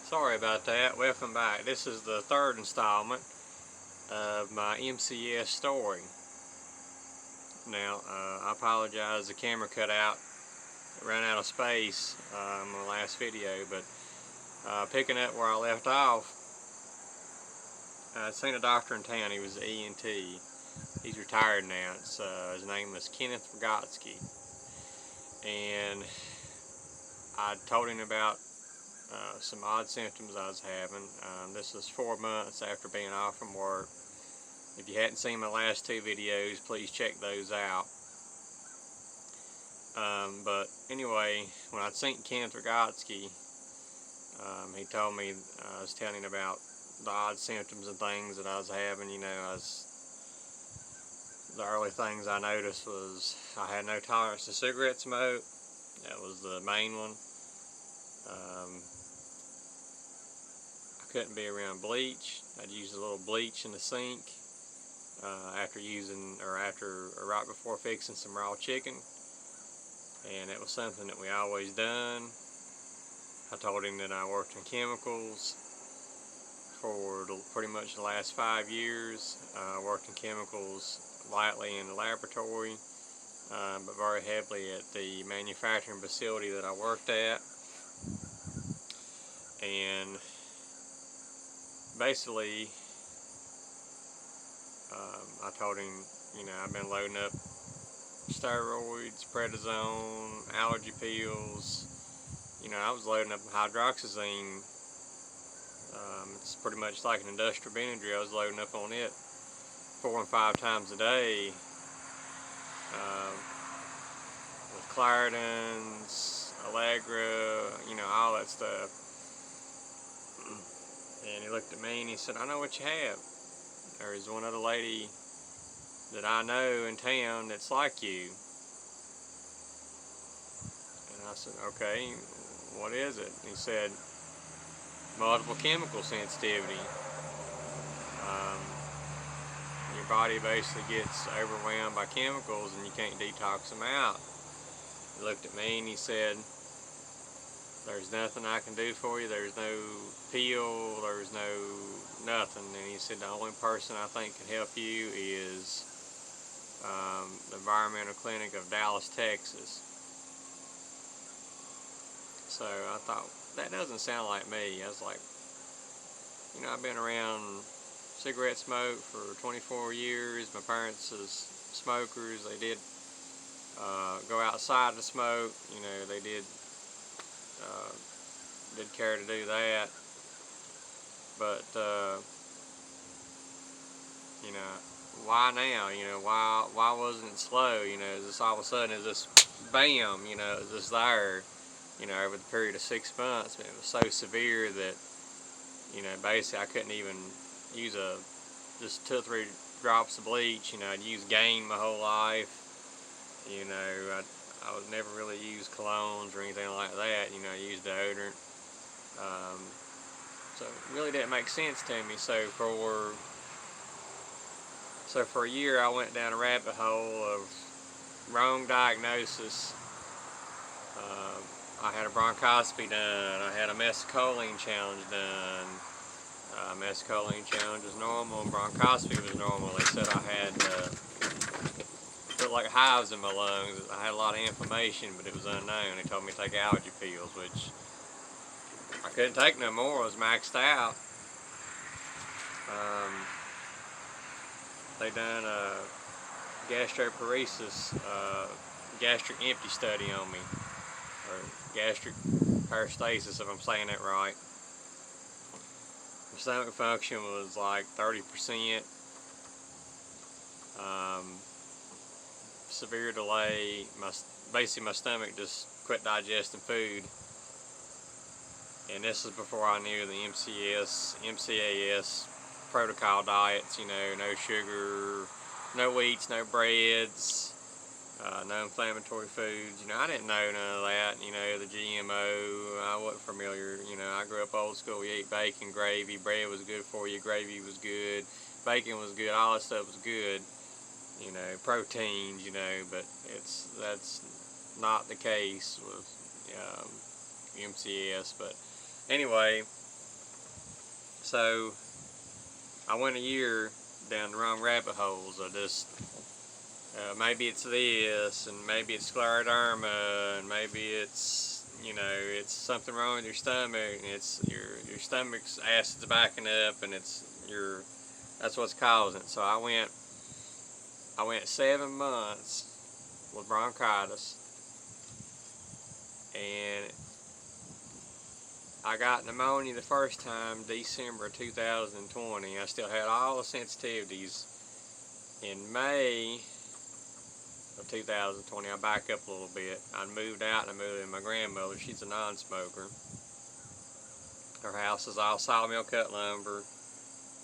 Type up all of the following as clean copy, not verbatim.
Sorry about that. Welcome back. This is the third installment of my MCS story. Now, I apologize, the camera cut out. It ran out of space in my last video, but picking up where I left off, I'd seen a doctor in town. He was an ENT. He's retired now. His name was Kenneth Rogotsky. And I told him about some odd symptoms I was having. This was 4 months after being off from work. If you hadn't seen my last two videos, please check those out. But anyway, when I'd seen Kenneth Rogotsky, he told me, I was telling him about the odd symptoms and things that I was having. You know, the early things I noticed was I had no tolerance to cigarette smoke. That was the main one. I couldn't be around bleach. I'd use a little bleach in the sink after right before fixing some raw chicken, and it was something that we always done. I told him that I worked in chemicals for pretty much the last 5 years. I worked in chemicals lightly in the laboratory, but very heavily at the manufacturing facility that I worked at. And basically, I told him, you know, I've been loading up steroids, prednisone, allergy pills. You know, I was loading up hydroxyzine. It's pretty much like an industrial Benadryl. I was loading up on it 4 and 5 times a day. With Claridins, Allegra, you know, all that stuff. And he looked at me and he said, "I know what you have. There's one other lady that I know in town that's like you." And I said, "Okay, what is it?" And he said, "Multiple chemical sensitivity. Your body basically gets overwhelmed by chemicals and you can't detox them out." He looked at me and he said, "There's nothing I can do for you. There's no pill, there's no nothing." And he said, "The only person I think can help you is the Environmental Clinic of Dallas, Texas." So I thought, that doesn't sound like me. I was like, you know, I've been around cigarette smoke for 24 years. My parents is smokers. They did go outside to smoke. You know, they did care to do that. But you know, why now? You know, why wasn't it slow? You know, is this all of a sudden, is this bam? You know, is this there? You know, over the period of 6 months, but it was so severe that, you know, basically I couldn't even use just 2 or 3 drops of bleach. You know, I'd used Gain my whole life. You know, I would never really use colognes or anything like that. You know, I used deodorant. So it really didn't make sense to me. So for a year I went down a rabbit hole of wrong diagnosis. I had a bronchoscopy done. I had a mescaline challenge done. Mescaline challenge was normal and bronchoscopy was normal. They said I had felt like hives in my lungs. I had a lot of inflammation, but it was unknown. They told me to take allergy pills, which I couldn't take no more. I was maxed out. They done a gastroparesis, gastric empty study on me, or gastric peristalsis, if I'm saying that right. My stomach function was like 30%. Severe delay. Basically my stomach just quit digesting food. And this is before I knew the MCAS protocol diets. You know, no sugar, no wheats, no breads, no inflammatory foods. You know, I didn't know none of that. You know, the GMO, I wasn't familiar. You know, I grew up old school. We ate bacon, gravy. Bread was good for you. Gravy was good. Bacon was good. All that stuff was good. You know, proteins. You know, but that's not the case with MCS. But anyway, So I went a year down the wrong rabbit holes. I just, maybe it's this, and maybe it's scleroderma, and maybe it's, you know, it's something wrong with your stomach, and it's your stomach's acid's backing up, and that's what's causing it. So I went 7 months with bronchitis, and I got pneumonia the first time December of 2020. I still had all the sensitivities. In May of 2020, I back up a little bit. I moved out and I moved in with my grandmother. She's a non-smoker. Her house is all sawmill cut lumber.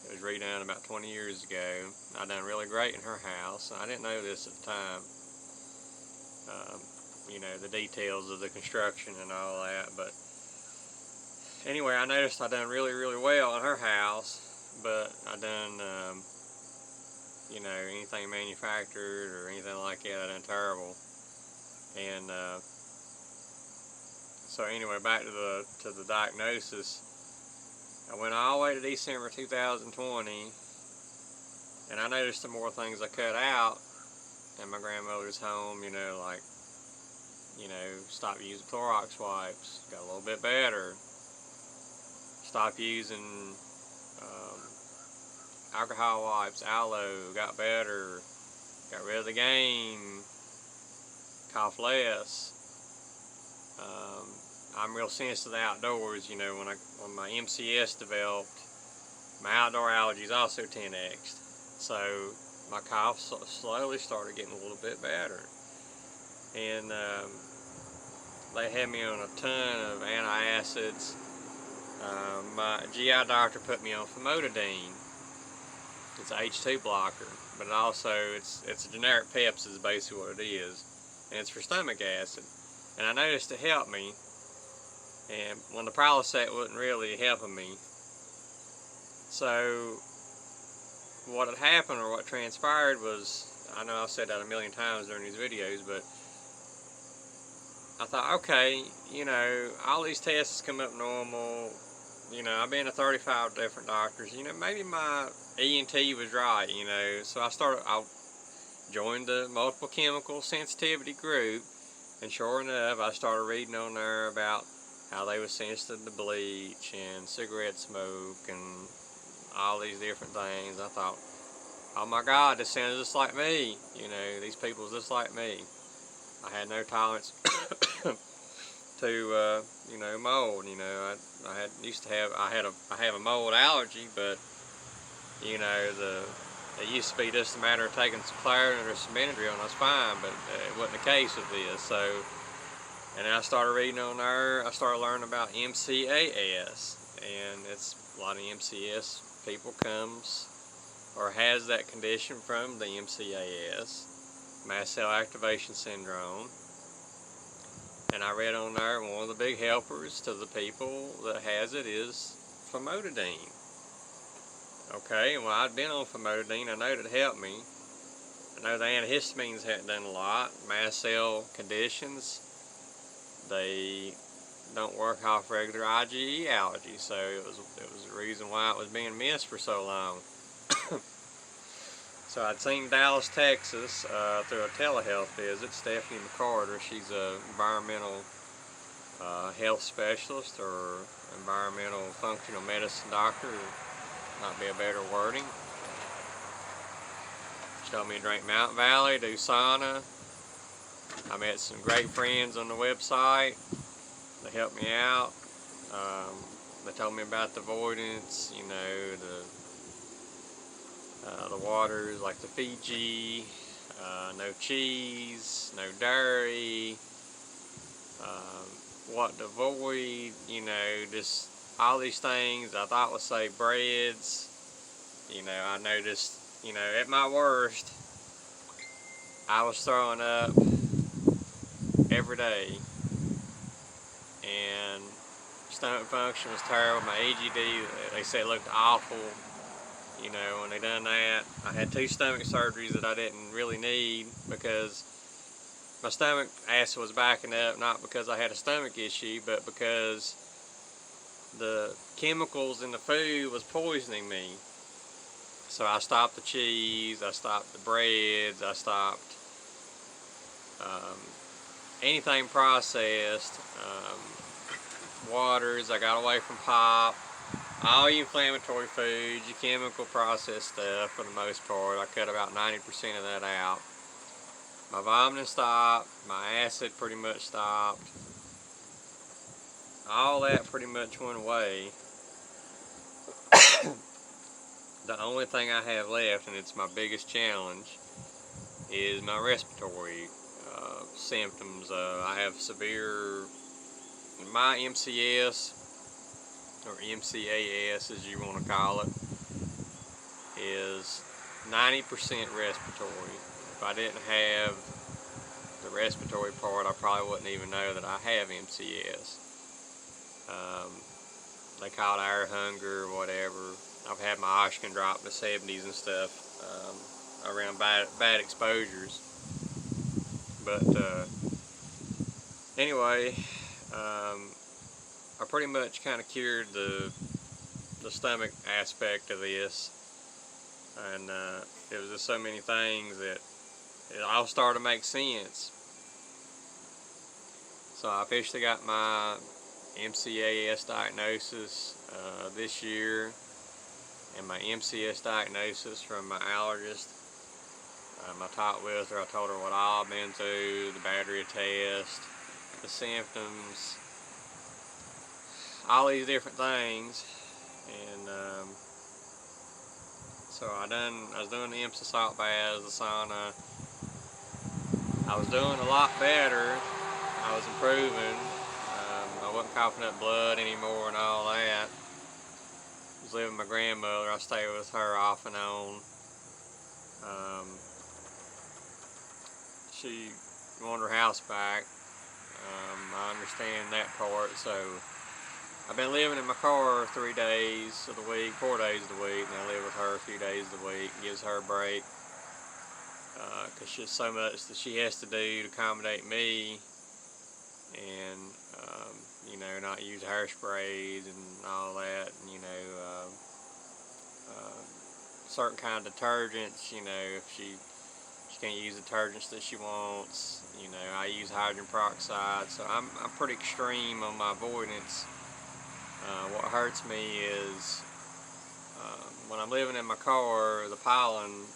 It was redone about 20 years ago. I done really great in her house. I didn't know this at the time. You know, the details of the construction and all that, but anyway, I noticed I done really, really well in her house, but I done, you know, anything manufactured or anything like that, I done terrible. And so anyway, back to the diagnosis. I went all the way to December 2020, and I noticed the more things I cut out in my grandmother's home, you know, like, you know, stop using Clorox wipes, got a little bit better. Stop using alcohol wipes, aloe, got better. Got rid of the game, cough less. I'm real sensitive to the outdoors, you know, when my MCS developed, my outdoor allergies also 10x'd. So my cough slowly started getting a little bit better. And they had me on a ton of antacids. My GI doctor put me on famotidine. It's an H2 blocker, but also it's a generic Pepsi is basically what it is, and it's for stomach acid. And I noticed it helped me, and when the Prilosec wasn't really helping me. So what had happened, or what transpired, was, I know I've said that a million times during these videos, but I thought, okay, you know, all these tests come up normal. You know, I've been to 35 different doctors. You know, maybe my ENT was right, you know. So I joined the multiple chemical sensitivity group, and sure enough, I started reading on there about how they were sensitive to bleach and cigarette smoke and all these different things. I thought, oh my God, this sounds just like me. You know, these people just like me. I had no tolerance to you know, mold. You know, I have a mold allergy, but you know, it used to be just a matter of taking some Claritin or some Benadryl and I was fine, but it wasn't the case with this. So, and I started reading on there. I started learning about MCAS, and it's a lot of MCS people comes or has that condition from the MCAS, mast cell activation syndrome. And I read on there, one of the big helpers to the people that has it is famotidine. Okay, well, I'd been on famotidine. I know it helped me. I know the antihistamines hadn't done a lot. Mast cell conditions, they don't work off regular IgE allergies, so it was the reason why it was being missed for so long. So I'd seen Dallas, Texas through a telehealth visit. Stephanie McCarter, she's an environmental health specialist or environmental functional medicine doctor, might be a better wording. She told me to drink Mountain Valley, do sauna. I met some great friends on the website. They helped me out. They told me about the avoidance, you know, the waters like the Fiji, no cheese, no dairy, what to avoid, you know, just all these things I thought would say breads. You know, I noticed, you know, at my worst, I was throwing up every day, and stomach function was terrible. My EGD, they said it looked awful. You know, when they done that, I had 2 stomach surgeries that I didn't really need because my stomach acid was backing up, not because I had a stomach issue, but because the chemicals in the food was poisoning me. So I stopped the cheese, I stopped the breads, I stopped anything processed, waters, I got away from pop, all your inflammatory foods, your chemical processed stuff for the most part. I cut about 90% of that out. My vomiting stopped, my acid pretty much stopped. All that pretty much went away. The only thing I have left, and it's my biggest challenge, is my respiratory symptoms. I have severe, my MCS, or MCAS as you want to call it, is 90% respiratory. If I didn't have the respiratory part, I probably wouldn't even know that I have MCS. They call it air hunger or whatever. I've had my oxygen drop in the 70s and stuff around bad exposures. But anyway, I pretty much kind of cured the stomach aspect of this, and it was just so many things that it all started to make sense. So I officially got my Mcas diagnosis this year, and my MCS diagnosis from my allergist. I talked with her, I told her what I've been through, the battery test, the symptoms, all these different things, and so I was doing the Epsom salt baths, the sauna. I was doing a lot better. I was improving. I wasn't coughing up blood anymore and all that. I was living with my grandmother. I stayed with her off and on. She wanted her house back. I understand that part. So I've been living in my car 3 days of the week, 4 days of the week, and I live with her a few days of the week. Gives her a break. Because she's so much that she has to do to accommodate me, and you know, not use hairsprays and all that, and you know, certain kind of detergents. You know, if she can't use detergents that she wants, you know, I use hydrogen peroxide. So I'm pretty extreme on my avoidance. What hurts me is when I'm living in my car, the pollen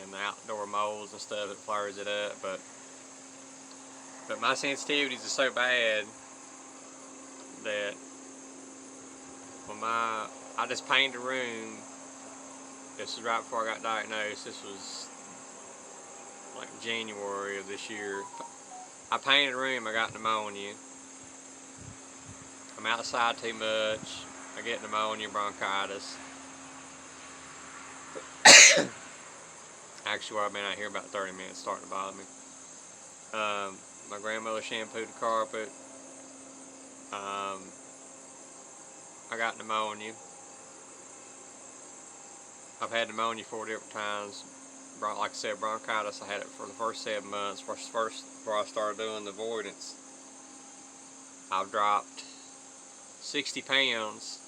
and the outdoor molds and stuff, it flares it up. But my sensitivities are so bad that when I just painted a room. This was right before I got diagnosed. This was like January of this year. I painted a room, I got pneumonia. I'm outside too much. I get pneumonia, bronchitis. Actually, I've been out here about 30 minutes, starting to bother me. My grandmother shampooed the carpet. I got pneumonia. I've had pneumonia 4 different times. Like I said, bronchitis, I had it for the first 7 months. Before I started doing the avoidance. I've dropped 60 pounds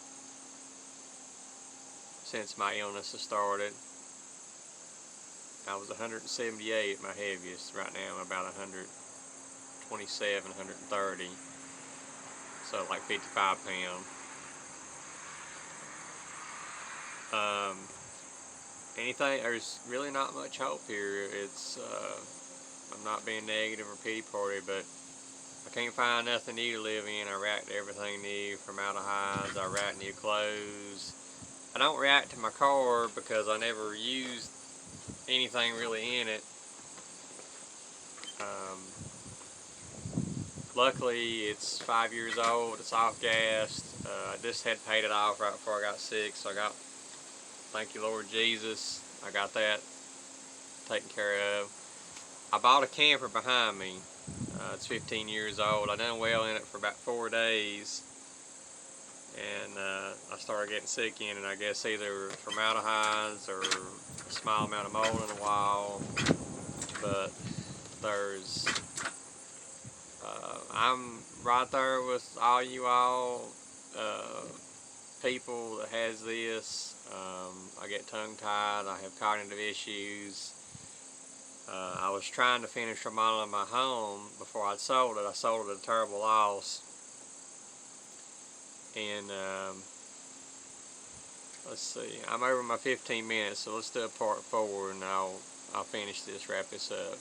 since my illness has started. I was 178 at my heaviest. Right now I'm about 127, 130. So like 55 pounds. There's really not much hope here. It's I'm not being negative or pity party, but I can't find nothing new to live in. I react to everything new, formaldehydes. I react to new clothes. I don't react to my car because I never used anything really in it. Luckily, it's 5 years old. It's off-gassed. I just had paid it off right before I got sick, so thank you, Lord Jesus, I got that taken care of. I bought a camper behind me. It's 15 years old. I done well in it for about 4 days, and I started getting sick in it. I guess either formaldehydes or a small amount of mold in the wall. But I'm right there with all you all people that has this. I get tongue-tied. I have cognitive issues. I was trying to finish remodeling my home before I sold it. I sold it at a terrible loss. And let's see, I'm over my 15 minutes, so let's do a part 4 and I'll finish this, wrap this up.